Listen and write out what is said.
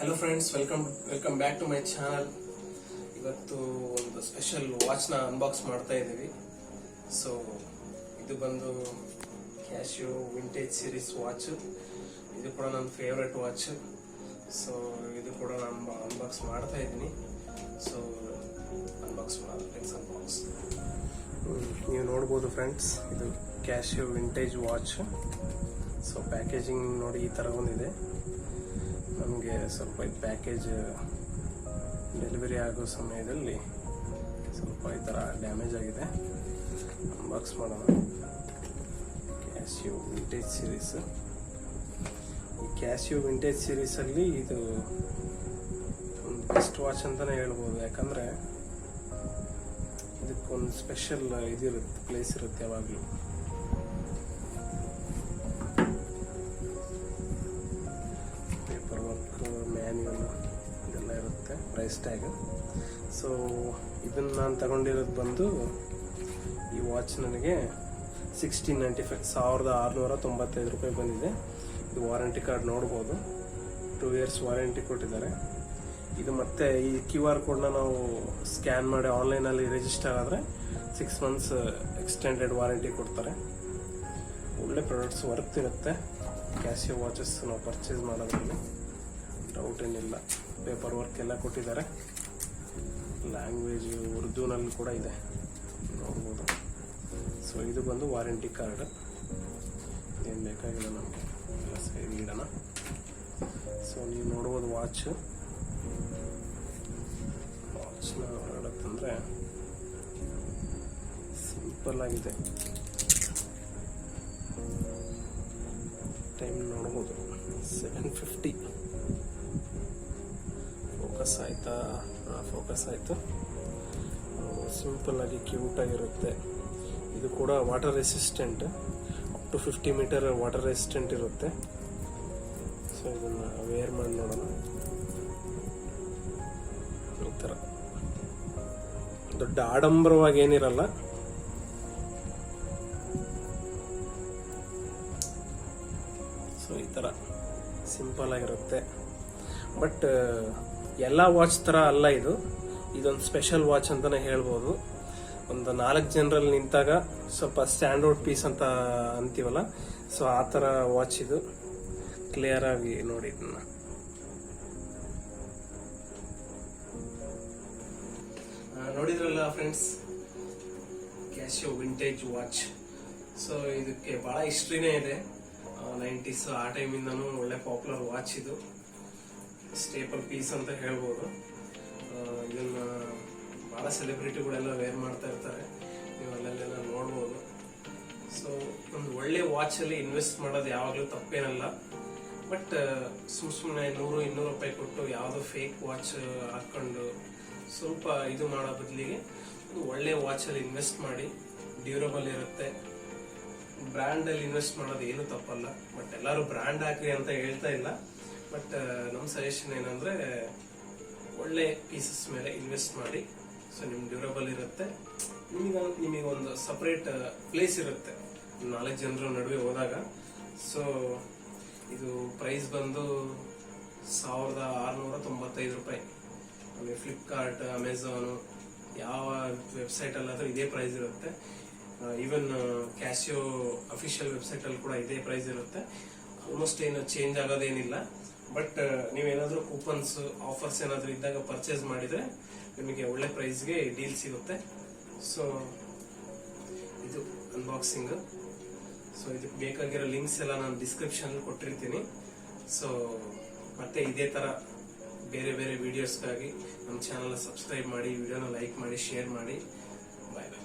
Hello friends, welcome back to my channel. ಇವತ್ತು ಒಂದು special ವಾಚ್ನ unbox ಮಾಡ್ತಾ ಇದ್ದೀವಿ. ಸೊ ಇದು ಬಂದು ಕ್ಯಾಶಿಯೋ ವಿಂಟೇಜ್ ಸೀರೀಸ್ ವಾಚ್. ಇದು ಕೂಡ ನನ್ನ ಫೇವ್ರೆಟ್ ವಾಚ್. ಸೊ ಇದು ಕೂಡ ನಾನು ಅನ್ಬಾಕ್ಸ್ ಮಾಡ್ತಾ ಇದ್ದೀನಿ. ಸೊ ಅನ್ಬಾಕ್ಸ್ ನೀವು ನೋಡ್ಬೋದು ಫ್ರೆಂಡ್ಸ್, ಇದು ಕ್ಯಾಶಿಯೋ ವಿಂಟೇಜ್ ವಾಚ್. ಸೊ ಪ್ಯಾಕೇಜಿಂಗ್ ನೋಡಿ ಈ ಥರ ಒಂದಿದೆ. ನಮಗೆ ಸ್ವಲ್ಪ ಇದು ಪ್ಯಾಕೇಜ್ ಡೆಲಿವರಿ ಆಗೋ ಸಮಯದಲ್ಲಿ ಸ್ವಲ್ಪ ಈ ಥರ ಡ್ಯಾಮೇಜ್ ಆಗಿದೆ. ಅನ್ಬಾಕ್ಸ್ ಮಾಡೋಣ. ಕ್ಯಾಶಿಯೋ ವಿಂಟೇಜ್ ಸೀರೀಸ್. ಈ ಕ್ಯಾಶಿಯೋ ವಿಂಟೇಜ್ ಸೀರೀಸಲ್ಲಿ ಇದು ಒಂದು ಬೆಸ್ಟ್ ವಾಚ್ ಅಂತಲೇ ಹೇಳ್ಬೋದು. ಯಾಕಂದರೆ ಇದಕ್ಕೊಂದು ಸ್ಪೆಷಲ್ ಇದಿರುತ್ತೆ, ಪ್ಲೇಸ್ ಇರುತ್ತೆ ಯಾವಾಗಲೂ. ಮ್ಯಾನ್ಯುವಲ್ ಇದೆಲ್ಲ ಇರುತ್ತೆ, ಪ್ರೈಸ್ ಟ್ಯಾಗ್. ಸೊ ಇದನ್ನು ನಾನು ತಗೊಂಡಿರೋದು ಬಂದು, ಈ ವಾಚ್ ನನಗೆ 1695 1695 ರೂಪಾಯಿ ಬಂದಿದೆ. ಇದು ವಾರಂಟಿ ಕಾರ್ಡ್ ನೋಡ್ಬೋದು, 2 years ವಾರಂಟಿ ಕೊಟ್ಟಿದ್ದಾರೆ. ಇದು ಮತ್ತೆ ಈ QR ಕೋಡ್ನ ನಾವು ಸ್ಕ್ಯಾನ್ ಮಾಡಿ ಆನ್ಲೈನಲ್ಲಿ ರಿಜಿಸ್ಟರ್ ಆದರೆ 6 months ಎಕ್ಸ್ಟೆಂಡೆಡ್ ವಾರಂಟಿ ಕೊಡ್ತಾರೆ. ಒಳ್ಳೆ ಪ್ರಾಡಕ್ಟ್ಸ್ ವರ್ತ್ ಇರುತ್ತೆ. ಕ್ಯಾಶಿಯೋ ವಾಚಸ್ ನಾವು ಪರ್ಚೇಸ್ ಮಾಡೋದ್ರಲ್ಲಿ ಡೌಟ್ ಏನಿಲ್ಲ. ಪೇಪರ್ ವರ್ಕ್ ಎಲ್ಲ ಕೊಟ್ಟಿದ್ದಾರೆ. ಲ್ಯಾಂಗ್ವೇಜ್ ಉರ್ದುನಲ್ಲಿ ಕೂಡ ಇದೆ, ನೋಡ್ಬೋದು. ಸೊ ಇದು ಬಂದು ವಾರಂಟಿ ಕಾರ್ಡ್. ಏನು ಬೇಕಾಗಿಲ್ಲ ನಮಗೆ, ಎಲ್ಲ ಸೈಡ್ ಇಡೋಣ. ಸೊ ನೀವು ನೋಡ್ಬೋದು ವಾಚ್ನ ಹೊರಗಡೆ ತಂದರೆ ಸಿಂಪಲ್ ಆಗಿದೆ. ಟೈಮ್ ನೋಡ್ಬೋದು 7:50. ಫೋಕಸ್ ಆಯಿತು. ಸಿಂಪಲ್ ಆಗಿ ಕ್ಯೂಟ್ ಆಗಿರುತ್ತೆ. ಇದು ಕೂಡ water resistant, up to 50 meter water resistant ಇರುತ್ತೆ. ಸೊ ಇದನ್ನು ವೇರ್ ಮಾಡಿ ನೋಡೋಣ. ಈ ಥರ ದೊಡ್ಡ ಆಡಂಬರವಾಗಿ ಏನಿರಲ್ಲ. ಸೊ ಈ ಥರ ಸಿಂಪಲ್ ಆಗಿರುತ್ತೆ. ಬಟ್ ಎಲ್ಲ ವಾಚ್ ಥರ ಅಲ್ಲ ಇದು. ಇದೊಂದು ಸ್ಪೆಷಲ್ ವಾಚ್ ಅಂತಲೇ ಹೇಳ್ಬೋದು. ಒಂದು 4 ಜನರಲ್ಲಿ ನಿಂತಾಗ ಸ್ವಲ್ಪ ಸ್ಟ್ಯಾಂಡರ್ಡ್ ಪೀಸ್ ಅಂತ ಅಂತೀವಲ್ಲ, ಸೊ ಆ ಥರ ವಾಚ್ ಇದು. ಕ್ಲಿಯರ್ ಆಗಿ ನೋಡಿ ಇದನ್ನ. ನೋಡಿದ್ರಲ್ಲ ಫ್ರೆಂಡ್ಸ್, ಕ್ಯಾಶಿಯೋ ವಿಂಟೇಜ್ ವಾಚ್. ಸೊ ಇದಕ್ಕೆ ಬಹಳ ಹಿಸ್ಟ್ರಿನೇ ಇದೆ. 90s ಆ ಟೈಮಿಂದನೂ ಒಳ್ಳೆ ಪಾಪ್ಯುಲರ್ ವಾಚ್ ಇದು. ಸ್ಟೇಪಲ್ ಪೀಸ್ ಅಂತ ಹೇಳ್ಬೋದು. ಇದನ್ನ ಬಹಳ ಸೆಲೆಬ್ರಿಟಿಗಳೆಲ್ಲ ವೇರ್ ಮಾಡ್ತಾ ಇರ್ತಾರೆ, ನೀವು ಅಲ್ಲೆಲ್ಲ ನೋಡ್ಬೋದು. ಸೊ ಒಂದು ಒಳ್ಳೆ ವಾಚಲ್ಲಿ ಇನ್ವೆಸ್ಟ್ ಮಾಡೋದು ಯಾವಾಗಲೂ ತಪ್ಪೇನಲ್ಲ. ಬಟ್ ಸುಮ್ಮನೆ 100-200 ರೂಪಾಯಿ ಕೊಟ್ಟು ಯಾವುದೋ ಫೇಕ್ ವಾಚ್ ಹಾಕೊಂಡು ಸ್ವಲ್ಪ ಇದು ಮಾಡೋ ಬದಲಿಗೆ ಒಂದು ಒಳ್ಳೆ ವಾಚಲ್ಲಿ ಇನ್ವೆಸ್ಟ್ ಮಾಡಿ, ಡ್ಯೂರಬಲ್ ಇರುತ್ತೆ. ಬ್ರ್ಯಾಂಡಲ್ಲಿ ಇನ್ವೆಸ್ಟ್ ಮಾಡೋದು ಏನು ತಪ್ಪಲ್ಲ. ಬಟ್ ಎಲ್ಲರೂ ಬ್ರ್ಯಾಂಡ್ ಹಾಕ್ರಿ ಅಂತ ಹೇಳ್ತಾ ಇಲ್ಲ. ಬಟ್ ನಮ್ಮ ಸಜೆಷನ್ ಏನಂದ್ರೆ, ಒಳ್ಳೆ ಪೀಸಸ್ ಮೇಲೆ ಇನ್ವೆಸ್ಟ್ ಮಾಡಿ. ಸೊ ನಿಮ್ಗೆ ಡ್ಯೂರಬಲ್ ಇರುತ್ತೆ, ನಿಮಗೆ ಒಂದು ಸಪರೇಟ್ ಪ್ಲೇಸ್ ಇರುತ್ತೆ 4 ಜನರ ನಡುವೆ ಹೋದಾಗ. ಸೊ ಇದು ಪ್ರೈಸ್ ಬಂದು 1695 ರೂಪಾಯಿ. ಆಮೇಲೆ ಫ್ಲಿಪ್ಕಾರ್ಟ್, ಅಮೆಝಾನು, ಯಾವ ವೆಬ್ಸೈಟ್ ಅಲ್ಲಾದ್ರೂ ಇದೇ ಪ್ರೈಸ್ ಇರುತ್ತೆ. ಈವನ್ ಕ್ಯಾಶಿಯೋ ಅಫಿಷಿಯಲ್ ವೆಬ್ಸೈಟ್ ಅಲ್ಲಿ ಕೂಡ ಇದೇ ಪ್ರೈಸ್ ಇರುತ್ತೆ. ಆಲ್ಮೋಸ್ಟ್ ಏನು ಚೇಂಜ್ ಆಗೋದೇನಿಲ್ಲ. ಬಟ್ ನೀವೇನಾದ್ರೂ ಕೂಪನ್ಸ್, ಆಫರ್ಸ್ ಏನಾದ್ರೂ ಇದ್ದಾಗ ಪರ್ಚೇಸ್ ಮಾಡಿದ್ರೆ ನಿಮಗೆ ಒಳ್ಳೆ ಪ್ರೈಸ್ಗೆ ಡೀಲ್ ಸಿಗುತ್ತೆ. ಸೊ ಇದು ಅನ್ಬಾಕ್ಸಿಂಗ್. ಸೊ ಇದಕ್ಕೆ ಬೇಕಾಗಿರೋ ಲಿಂಕ್ಸ್ ಎಲ್ಲ ನಾನು ಡಿಸ್ಕ್ರಿಪ್ಷನ್ ಕೊಟ್ಟಿರ್ತೀನಿ. ಸೊ ಮತ್ತೆ ಇದೇ ತರ ಬೇರೆ ಬೇರೆ ವಿಡಿಯೋಸ್ಗಾಗಿ ನಮ್ಮ ಚಾನಲ್ ಸಬ್ಸ್ಕ್ರೈಬ್ ಮಾಡಿ, ವಿಡಿಯೋನ ಲೈಕ್ ಮಾಡಿ, ಶೇರ್ ಮಾಡಿ. ಬಾಯ್ ಬಾಯ್.